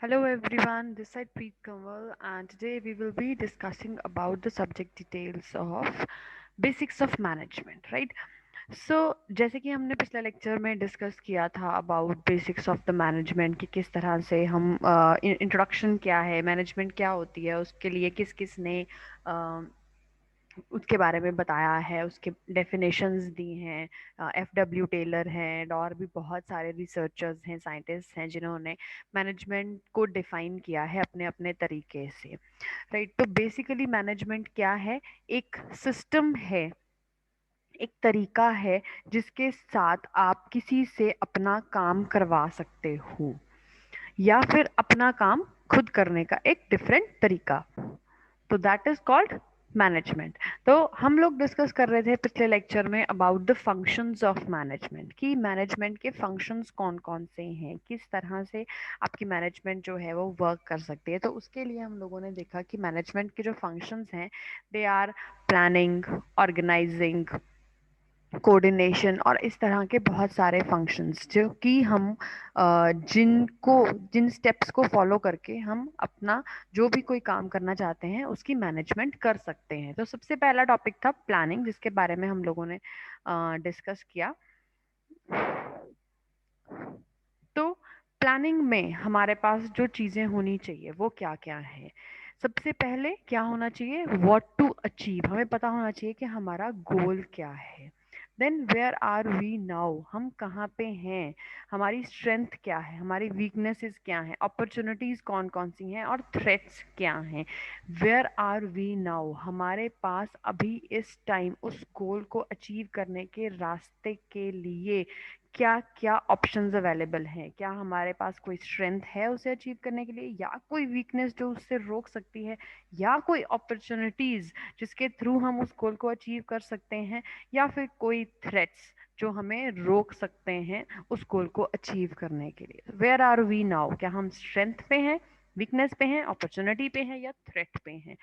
Hello everyone, this is Preet Kanwal and today we will be discussing about the subject details of basics of management, right? So जैसे कि हमने पिछले lecture में discuss किया था about basics of the management कि किस तरह से हम इंट्रोडक्शन क्या है, मैनेजमेंट क्या होती है, उसके लिए किस किस ने उसके बारे में बताया है, उसके डेफिनेशंस दी हैं। एफ डब्ल्यू टेलर हैं और भी बहुत सारे रिसर्चर्स हैं, साइंटिस्ट हैं जिन्होंने मैनेजमेंट को डिफाइन किया है अपने अपने तरीके से, राइट? तो बेसिकली मैनेजमेंट क्या है? एक सिस्टम है, एक तरीका है जिसके साथ आप किसी से अपना काम करवा सकते हो या फिर अपना काम खुद करने का एक डिफरेंट तरीका। तो दैट इज कॉल्ड मैनेजमेंट। तो हम लोग डिस्कस कर रहे थे पिछले लेक्चर में about the functions of management कि मैनेजमेंट के फंक्शंस कौन कौन से हैं, किस तरह से आपकी मैनेजमेंट जो है वो वर्क कर सकती है। तो उसके लिए हम लोगों ने देखा कि मैनेजमेंट के जो फंक्शंस हैं they are planning, organising, coordination और इस तरह के बहुत सारे फंक्शंस जो कि हम जिन स्टेप्स को फॉलो करके हम अपना जो भी कोई काम करना चाहते हैं उसकी मैनेजमेंट कर सकते हैं। तो सबसे पहला टॉपिक था प्लानिंग, जिसके बारे में हम लोगों ने डिस्कस किया। तो प्लानिंग में हमारे पास जो चीज़ें होनी चाहिए वो क्या क्या है? सबसे पहले क्या होना चाहिए? व्हाट टू अचीव, हमें पता होना चाहिए कि हमारा गोल क्या है। Then where are we now, हम कहाँ पे हैं, हमारी स्ट्रेंथ क्या है, हमारी वीकनेसेस क्या हैं, अपॉर्चुनिटीज कौन कौन सी हैं और थ्रेट्स क्या हैं। वेयर आर वी नाउ, हमारे पास अभी इस टाइम उस गोल को अचीव करने के रास्ते के लिए क्या क्या ऑप्शंस अवेलेबल हैं, क्या हमारे पास कोई स्ट्रेंथ है उसे अचीव करने के लिए या कोई वीकनेस जो उससे रोक सकती है, या कोई अपॉर्चुनिटीज जिसके थ्रू हम उस गोल को अचीव कर सकते हैं, या फिर कोई थ्रेट्स जो हमें रोक सकते हैं उस गोल को अचीव करने के लिए। वेयर आर वी नाउ, क्या हम स्ट्रेंथ पे हैं, वीकनेस पे हैं, अपॉर्चुनिटी पे हैं या थ्रेट पे हैं?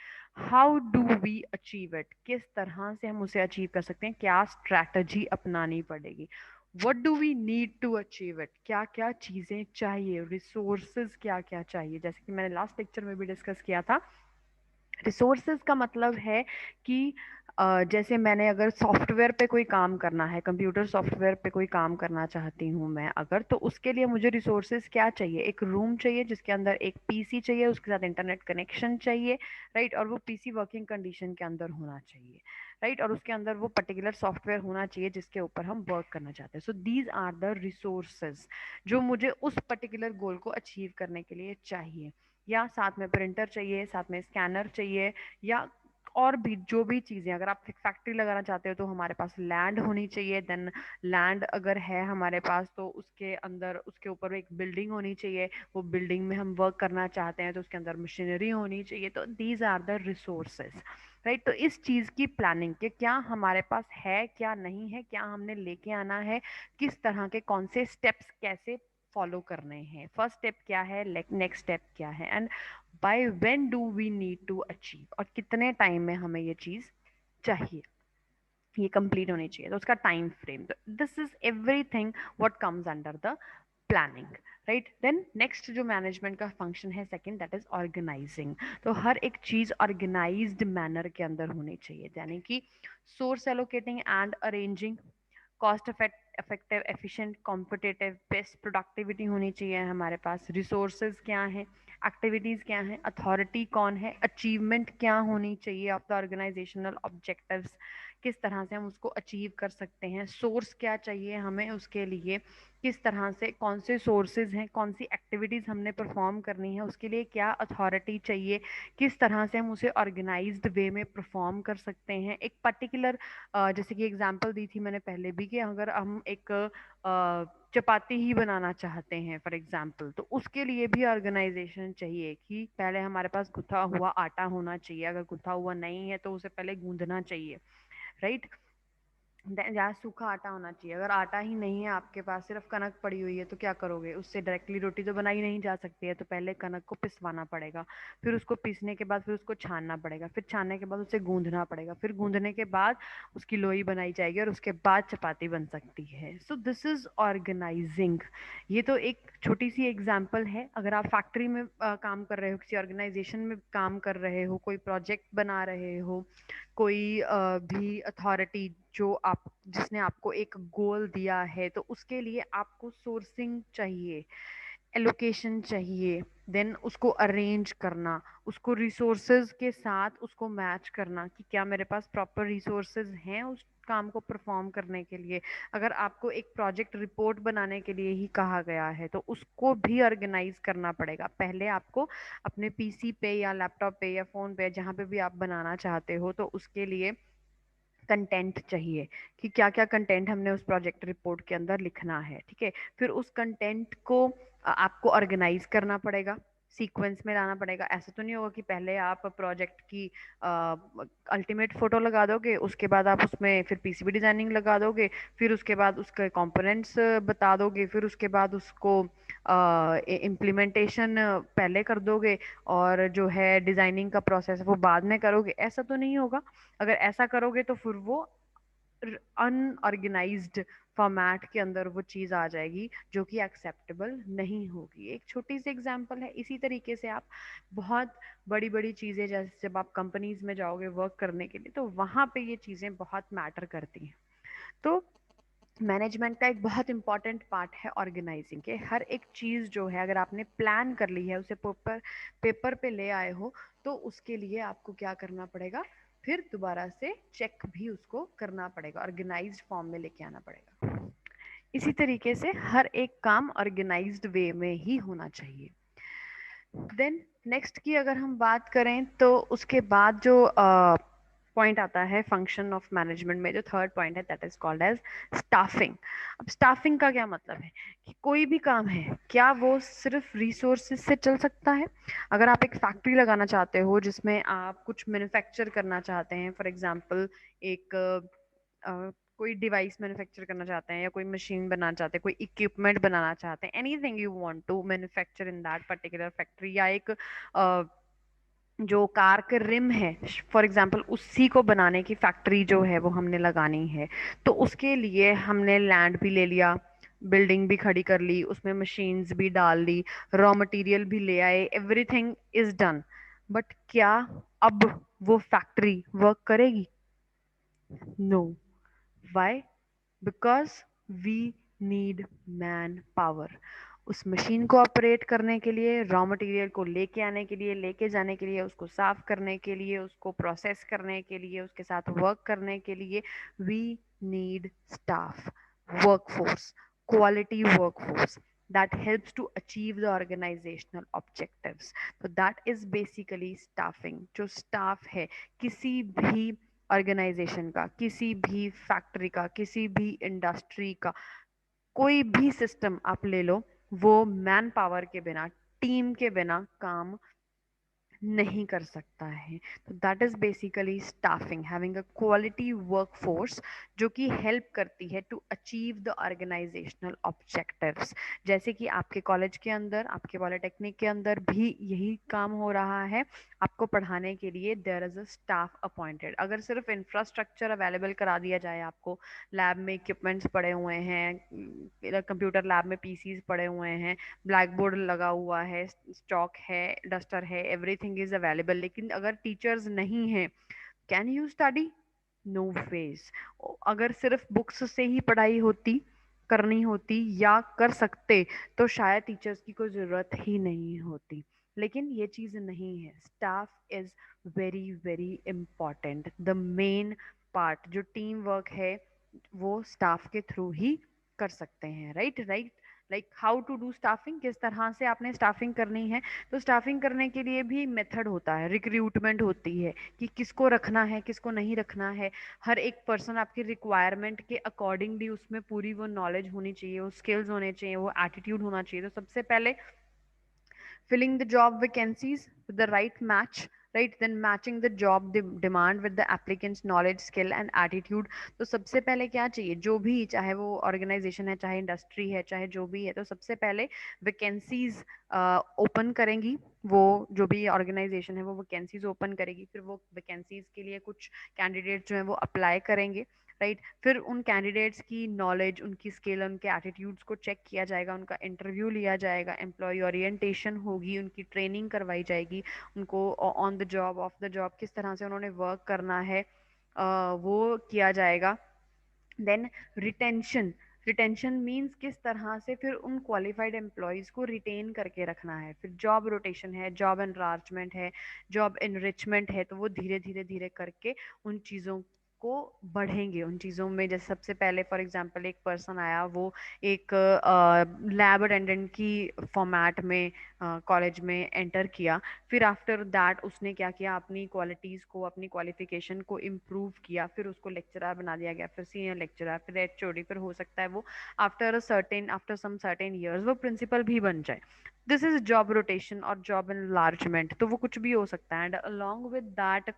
How do we achieve it, किस तरह से हम उसे अचीव कर सकते हैं, क्या स्ट्रैटेजी अपनानी पड़ेगी? What do we need to achieve it, क्या क्या चीज़ें चाहिए, रिसोर्सेज क्या क्या चाहिए? जैसे कि मैंने लास्ट लेक्चर में भी डिस्कस किया था, रिसोर्सेज का मतलब है कि जैसे मैंने अगर सॉफ्टवेयर पे कोई काम करना है, कंप्यूटर सॉफ्टवेयर पे कोई काम करना चाहती हूँ मैं अगर, तो उसके लिए मुझे रिसोर्सेज क्या चाहिए? एक रूम चाहिए जिसके अंदर एक पीसी चाहिए, उसके साथ इंटरनेट कनेक्शन चाहिए, राइट? और वो पीसी वर्किंग कंडीशन के अंदर होना चाहिए, राइट? और उसके अंदर वो पर्टिकुलर सॉफ्टवेयर होना चाहिए जिसके ऊपर हम वर्क करना चाहते हैं। So these are the resources जो मुझे उस पर्टिकुलर गोल को अचीव करने के लिए चाहिए। या साथ में प्रिंटर चाहिए, साथ में स्कैनर चाहिए, या और भी जो भी चीज़ें, अगर आप एक फैक्ट्री लगाना चाहते हो तो हमारे पास लैंड होनी चाहिए। देन लैंड अगर है हमारे पास तो उसके अंदर उसके ऊपर एक बिल्डिंग होनी चाहिए, वो बिल्डिंग में हम वर्क करना चाहते हैं तो उसके अंदर मशीनरी होनी चाहिए। तो these are the resources, right? तो इस चीज़ की प्लानिंग के क्या हमारे पास है, क्या नहीं है, क्या हमने लेके आना है, किस तरह के कौन से स्टेप्स कैसे फॉलो करने हैं, फर्स्ट स्टेप क्या है, नेक्स्ट स्टेप क्या है, and by when do we need to achieve, और कितने टाइम में हमें ये चीज़ चाहिए, ये कंप्लीट होनी चाहिए, तो उसका time frame. This is everything what comes under the planning, right? Then next जो मैनेजमेंट का फंक्शन है सेकंड, दैट इज ऑर्गेनाइजिंग। तो हर एक चीज ऑर्गेनाइज्ड मैनर के अंदर होनी चाहिए, यानी कि source allocating and arranging, cost effective, efficient, competitive, best productivity होनी चाहिए हमारे पास। रिसोर्सेज क्या हैं, एक्टिविटीज़ क्या हैं, अथॉरिटी कौन है, अचीवमेंट क्या होनी चाहिए ऑफ द ऑर्गेनाइजेशनल ऑब्जेक्टिव्स, किस तरह से हम उसको अचीव कर सकते हैं, सोर्स क्या चाहिए हमें उसके लिए, किस तरह से, कौन से सोर्सेज हैं, कौन सी एक्टिविटीज़ हमने परफॉर्म करनी है, उसके लिए क्या अथॉरिटी चाहिए, किस तरह से हम उसे ऑर्गेनाइज्ड वे में परफॉर्म कर सकते हैं। एक पर्टिकुलर जैसे कि एग्जांपल दी थी मैंने पहले भी कि अगर हम एक चपाती ही बनाना चाहते हैं फॉर एग्जांपल, तो उसके लिए भी ऑर्गेनाइजेशन चाहिए कि पहले हमारे पास गुथा हुआ आटा होना चाहिए, अगर गुथा हुआ नहीं है तो उसे पहले गूंदना चाहिए, राइट? जहाँ सूखा आटा होना चाहिए। अगर आटा ही नहीं है आपके पास, सिर्फ कनक पड़ी हुई है, तो क्या करोगे? उससे डायरेक्टली रोटी तो बनाई नहीं जा सकती है, तो पहले कनक को पिसवाना पड़ेगा, फिर उसको पीसने के बाद फिर उसको छानना पड़ेगा, फिर छानने के बाद उसे गूंदना पड़ेगा, फिर गूंदने के बाद उसकी लोई बनाई जाएगी और उसके बाद चपाती बन सकती है। So this is organising. ये तो एक छोटी सी एग्जाम्पल है। अगर आप फैक्ट्री में काम कर रहे हो, किसी ऑर्गेनाइजेशन में काम कर रहे हो, कोई प्रोजेक्ट बना रहे हो, कोई भी अथॉरिटी जो आप जिसने आपको एक गोल दिया है, तो उसके लिए आपको सोर्सिंग चाहिए, एलोकेशन चाहिए, देन उसको अरेंज करना, उसको रिसोर्सेज के साथ उसको मैच करना कि क्या मेरे पास प्रॉपर रिसोर्सेज हैं उस काम को परफॉर्म करने के लिए। अगर आपको एक प्रोजेक्ट रिपोर्ट बनाने के लिए ही कहा गया है, तो उसको भी ऑर्गेनाइज करना पड़ेगा। पहले आपको अपने पीसी पे या लैपटॉप पे या फोन पे, जहाँ पे भी आप बनाना चाहते हो, तो उसके लिए कंटेंट चाहिए कि क्या क्या कंटेंट हमने उस प्रोजेक्ट रिपोर्ट के अंदर लिखना है। ठीक है, फिर उस कंटेंट को आपको ऑर्गेनाइज करना पड़ेगा, सीक्वेंस में लाना पड़ेगा। ऐसा तो नहीं होगा कि पहले आप प्रोजेक्ट की अल्टीमेट फोटो लगा दोगे, उसके बाद आप उसमें फिर पीसीबी डिजाइनिंग लगा दोगे, फिर उसके बाद उसके कंपोनेंट्स बता दोगे, फिर उसके बाद उसको इम्प्लीमेंटेशन पहले कर दोगे, और जो है डिजाइनिंग का प्रोसेस वो बाद में करोगे। ऐसा तो नहीं होगा। अगर ऐसा करोगे तो फिर वो अनऑर्गेनाइज्ड फॉर्मेट के अंदर वो चीज आ जाएगी, जो कि एक्सेप्टेबल नहीं होगी। एक छोटी सी एग्जांपल है। इसी तरीके से आप बहुत बड़ी बड़ी चीजें, जैसे जब आप कंपनीज में जाओगे वर्क करने के लिए, तो वहां पे ये चीजें बहुत मैटर करती हैं। तो मैनेजमेंट का एक बहुत इंपॉर्टेंट पार्ट है ऑर्गेनाइजिंग के। हर एक चीज जो है, अगर आपने प्लान कर ली है, उसे पेपर पेपर पे ले आए हो, तो उसके लिए आपको क्या करना पड़ेगा? फिर दोबारा से चेक भी उसको करना पड़ेगा, ऑर्गेनाइज्ड फॉर्म में लेके आना पड़ेगा। इसी तरीके से हर एक काम ऑर्गेनाइज्ड वे में ही होना चाहिए। देन नेक्स्ट की अगर हम बात करें, तो उसके बाद जो पॉइंट आता है फंक्शन ऑफ मैनेजमेंट में, जो थर्ड पॉइंट है, that is called as staffing. अब स्टाफिंग का क्या मतलब है? कि कोई भी काम है, क्या वो सिर्फ रिसोर्सेज से चल सकता है? अगर आप एक फैक्ट्री लगाना चाहते हो जिसमें आप कुछ मैन्युफैक्चर करना चाहते हैं, फॉर एग्जांपल एक कोई डिवाइस मैन्युफैक्चर करना चाहते हैं, या कोई मशीन बनाना चाहते हैं, कोई इक्विपमेंट बनाना चाहते हैं, anything you want to manufacture in that particular factory, या एक जो कार के रिम है, फॉर एग्जांपल, उसी को बनाने की फैक्ट्री जो है वो हमने लगानी है, तो उसके लिए हमने लैंड भी ले लिया, बिल्डिंग भी खड़ी कर ली, उसमें मशीन्स भी डाल दी, रॉ मटेरियल भी ले आए, एवरीथिंग इज डन। बट क्या अब वो फैक्ट्री वर्क करेगी? No. Why? Because we need man power. उस मशीन को ऑपरेट करने के लिए, रॉ मटेरियल को लेके आने के लिए, लेके जाने के लिए, उसको साफ करने के लिए, उसको प्रोसेस करने के लिए, उसके साथ वर्क करने के लिए, we need staff, workforce, quality workforce that helps to achieve the organizational objectives. So that is basically staffing. जो staff है किसी भी ऑर्गेनाइजेशन का, किसी भी फैक्ट्री का, किसी भी इंडस्ट्री का, कोई भी सिस्टम आप ले लो, वो मैन पावर के बिना, टीम के बिना काम नहीं कर सकता है। तो that is basically staffing, having a quality workforce जो कि हेल्प करती है to achieve the organisational objectives. जैसे कि आपके कॉलेज के अंदर, आपके पॉलिटेक्निक के अंदर भी यही काम हो रहा है। आपको पढ़ाने के लिए there is a staff appointed. अगर सिर्फ इंफ्रास्ट्रक्चर अवेलेबल करा दिया जाए आपको, लैब में इक्विपमेंट्स पड़े हुए हैं, कंप्यूटर लैब में पीसीज पड़े हुए हैं, ब्लैक बोर्ड लगा हुआ है, स्टॉक है, डस्टर है, एवरीथिंग इज अवेलेबल, लेकिन अगर टीचर्स नहीं है, can you study? No ways. अगर सिर्फ बुक्स से ही पढ़ाई होती, करनी होती, या कर सकते, तो शायद टीचर्स की कोई जरूरत ही नहीं होती। लेकिन ये चीज नहीं है। Staff is very very important. The main part जो टीम वर्क है, वो स्टाफ के थ्रू ही कर सकते हैं। Right right. Like how to do staffing, किस तरह से आपने स्टाफिंग करनी है। तो स्टाफिंग करने के लिए भी मेथड होता है, रिक्रूटमेंट होती है कि किसको रखना है, किसको नहीं रखना है। हर एक पर्सन आपकी रिक्वायरमेंट के अकॉर्डिंगली, उसमें पूरी वो नॉलेज होनी चाहिए, वो स्किल्स होने चाहिए, वो एटीट्यूड होना चाहिए। तो सबसे पहले, filling the job vacancies with the right match, right. Then matching the job demand with the applicants knowledge skill and attitude. तो सबसे पहले क्या चाहिए, जो भी, चाहे वो ऑर्गेनाइजेशन है, चाहे इंडस्ट्री है, चाहे जो भी है, तो सबसे पहले वैकेंसीज ओपन करेंगी। वो जो भी ऑर्गेनाइजेशन है वो वैकेंसीज ओपन करेगी, फिर वो वैकेंसीज के लिए कुछ कैंडिडेट जो है वो अप्लाई करेंगे, राइट। फिर उन कैंडिडेट्स की नॉलेज, उनकी स्किल, उनके एटीट्यूड्स को चेक किया जाएगा, उनका इंटरव्यू लिया जाएगा, एम्प्लॉय ओरिएंटेशन होगी, उनकी ट्रेनिंग करवाई जाएगी, उनको on the job, of the job किस तरह से उन्होंने वर्क करना है वो किया जाएगा। Then retention. रिटेंशन मीन्स किस तरह से फिर उन क्वालिफाइड एम्प्लॉयज़ को रिटेन करके रखना है। फिर जॉब रोटेशन है, जॉब एनलार्जमेंट है, जॉब इनरिचमेंट है, तो वो धीरे धीरे धीरे करके उन चीज़ों को बढ़ेंगे। उन चीज़ों में जैसे सबसे पहले फॉर एग्जांपल एक पर्सन आया, वो एक लैब अटेंडेंट की फॉर्मेट में कॉलेज में एंटर किया। फिर आफ्टर दैट उसने क्या किया, अपनी क्वालिटीज़ को, अपनी क्वालिफिकेशन को इम्प्रूव किया, फिर उसको लेक्चरर बना दिया गया, फिर सीनियर लेक्चरर, फिर एचओडी, फिर हो सकता है वो आफ्टर सम सर्टेन ईयर्स वो प्रिंसिपल भी बन जाए। दिस इज जॉब रोटेशन और जॉब एनलार्जमेंट। तो वो कुछ भी हो सकता है। And along with that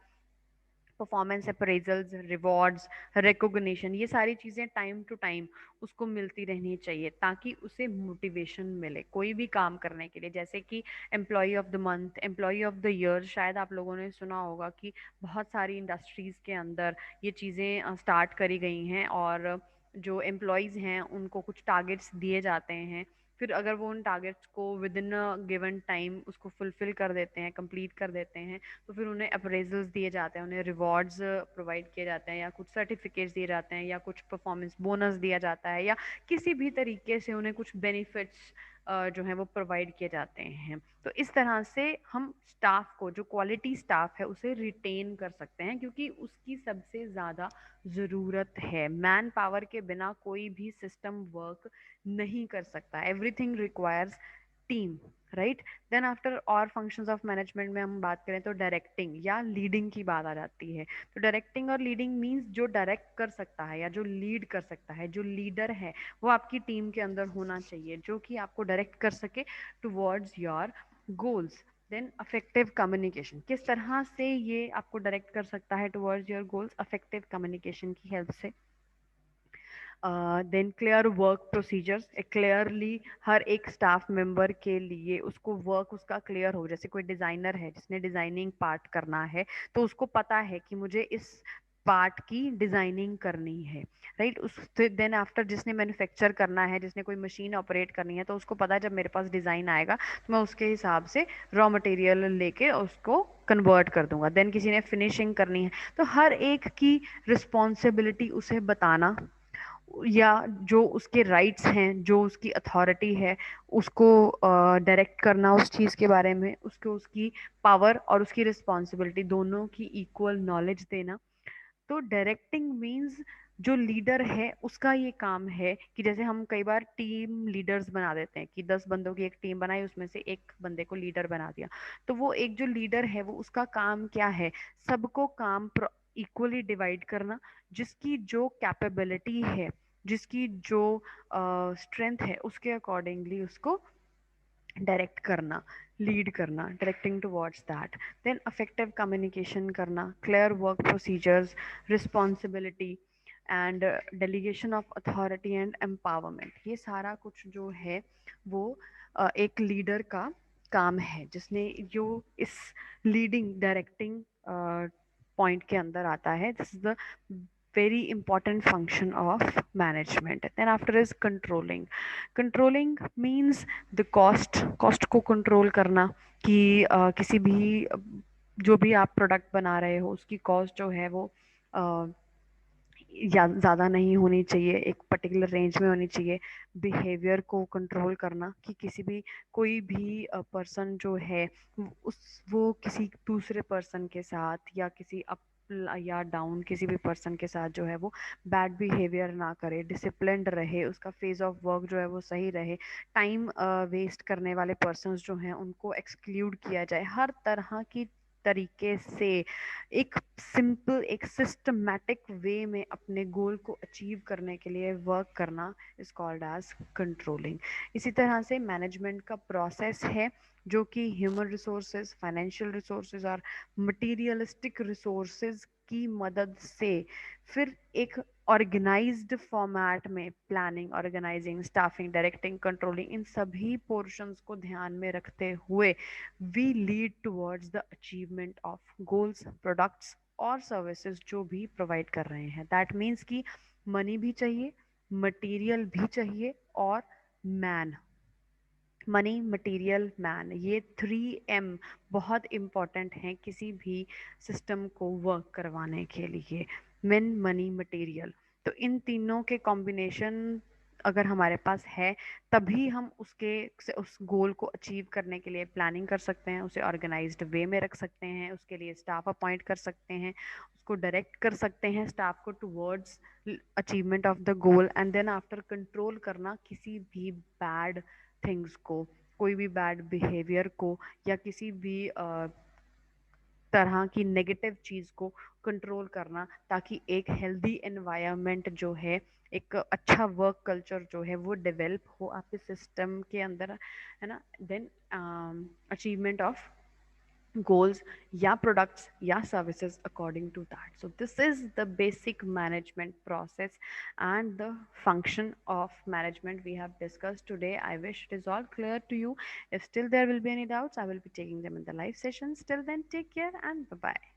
performance appraisals, rewards, recognition, ये सारी चीज़ें टाइम टू टाइम उसको मिलती रहनी चाहिए, ताकि उसे मोटिवेशन मिले कोई भी काम करने के लिए। जैसे कि employee of the month, employee of the year, शायद आप लोगों ने सुना होगा कि बहुत सारी इंडस्ट्रीज़ के अंदर ये चीज़ें स्टार्ट करी गई हैं, और जो एम्प्लॉयज़ हैं उनको कुछ टारगेट्स दिए जाते हैं। फिर अगर वो उन टारगेट्स को with in a given time उसको फुलफिल कर देते हैं, कंप्लीट कर देते हैं, तो फिर उन्हें अप्रेजल्स दिए जाते हैं, उन्हें रिवॉर्ड्स प्रोवाइड किए जाते हैं, या कुछ सर्टिफिकेट्स दिए जाते हैं, या कुछ परफॉर्मेंस बोनस दिया जाता है, या किसी भी तरीके से उन्हें कुछ बेनिफिट्स जो हैं वो प्रोवाइड किए जाते हैं। तो इस तरह से हम स्टाफ को, जो क्वालिटी स्टाफ है, उसे रिटेन कर सकते हैं, क्योंकि उसकी सबसे ज़्यादा ज़रूरत है। मैन पावर के बिना कोई भी सिस्टम वर्क नहीं कर सकता। Everything requires team, right. Then after और फंक्शंस ऑफ मैनेजमेंट में हम बात करें तो डायरेक्टिंग या लीडिंग की बात आ जाती है। तो डायरेक्टिंग और लीडिंग मींस जो डायरेक्ट कर सकता है या जो लीड कर सकता है, जो लीडर है, वो आपकी टीम के अंदर होना चाहिए, जो कि आपको डायरेक्ट कर सके towards your goals. Then effective communication, किस तरह से ये आपको डायरेक्ट कर सकता है towards your goals, effective communication की हेल्प से। Then clear work procedures, clearly हर एक स्टाफ मेंबर के लिए उसको वर्क उसका क्लियर हो। जैसे कोई डिज़ाइनर है जिसने डिज़ाइनिंग पार्ट करना है, तो उसको पता है कि मुझे इस पार्ट की डिज़ाइनिंग करनी है, राइट। उस देन आफ्टर जिसने मैन्युफैक्चर करना है, जिसने कोई मशीन ऑपरेट करनी है, तो उसको पता है जब मेरे पास डिज़ाइन आएगा तो मैं उसके हिसाब से रॉ मटेरियल लेके उसको कन्वर्ट कर दूंगा। देन किसी ने फिनिशिंग करनी है, तो हर एक की रिस्पॉन्सिबिलिटी उसे बताना, या जो उसके राइट्स हैं, जो उसकी अथॉरिटी है, उसको डायरेक्ट करना उस चीज़ के बारे में, उसको उसकी पावर और उसकी रिस्पॉन्सिबिलिटी दोनों की इक्वल नॉलेज देना। तो डायरेक्टिंग मींस जो लीडर है उसका ये काम है कि जैसे हम कई बार टीम लीडर्स बना देते हैं कि 10 बंदों की एक टीम बनाई, उसमें से एक बंदे को लीडर बना दिया। तो वो एक जो लीडर है वो उसका काम क्या है, सबको काम इक्वली डिवाइड करना, जिसकी जो कैपेबिलिटी है, जिसकी जो स्ट्रेंथ है, उसके अकॉर्डिंगली उसको डायरेक्ट करना, लीड करना, directing towards that. Then effective communication करना, clear work procedures, responsibility and delegation of authority and empowerment, ये सारा कुछ जो है वो एक लीडर का काम है, जिसने जो इस लीडिंग डायरेक्टिंग पॉइंट के अंदर आता है। This is the very important function of management. Then after is controlling. Controlling means the cost को control करना, कि किसी भी जो भी आप प्रोडक्ट बना रहे हो उसकी कॉस्ट जो है वो या ज़्यादा नहीं होनी चाहिए, एक पर्टिकुलर रेंज में होनी चाहिए। बिहेवियर को कंट्रोल करना, कि किसी भी कोई भी पर्सन जो है वो किसी दूसरे पर्सन के साथ या किसी अप या डाउन किसी भी पर्सन के साथ जो है वो बैड बिहेवियर ना करे, डिसिप्लिन्ड रहे, उसका फेज ऑफ वर्क जो है वो सही रहे। टाइम वेस्ट करने वाले पर्सन्स जो हैं उनको एक्सक्लूड किया जाए। हर तरह की तरीके से एक सिंपल एक सिस्टमैटिक वे में अपने गोल को अचीव करने के लिए वर्क करना इज कॉल्ड एज कंट्रोलिंग। इसी तरह से मैनेजमेंट का प्रोसेस है जो कि ह्यूमन रिसोर्सेज, फाइनेंशियल रिसोर्सेज और मटीरियलिस्टिक रिसोर्सेज की मदद से फिर एक ऑर्गेनाइज्ड फॉर्मेट में planning, organising, staffing, directing, controlling, इन सभी पोर्शंस को ध्यान में रखते हुए we lead towards the achievement of goals, products और सर्विसेज जो भी प्रोवाइड कर रहे हैं। दैट मीन्स कि मनी भी चाहिए, मटेरियल भी चाहिए और मैन, मनी, मटेरियल, मैन, ये 3M बहुत इम्पॉर्टेंट हैं किसी भी सिस्टम को वर्क करवाने के लिए। मेन, मनी, मटेरियल, तो इन तीनों के कॉम्बिनेशन अगर हमारे पास है तभी हम उस गोल को अचीव करने के लिए प्लानिंग कर सकते हैं, उसे ऑर्गेनाइज्ड वे में रख सकते हैं, उसके लिए स्टाफ अपॉइंट कर सकते हैं, उसको डायरेक्ट कर सकते हैं स्टाफ को towards achievement of the goal, and then after control करना किसी भी बैड थिंग्स को, कोई भी बैड बिहेवियर को या किसी भी तरह की नेगेटिव चीज को कंट्रोल करना, ताकि एक हेल्दी एनवायरनमेंट जो है, एक अच्छा वर्क कल्चर जो है वो डेवलप हो आपके सिस्टम के अंदर, है ना। Then achievement of goals, yeah, products, yeah, services according to that. So this is the basic management process and the function of management we have discussed today. I wish it is all clear to you. If still there will be any doubts, I will be taking them in the live sessions. Till then, take care and bye bye.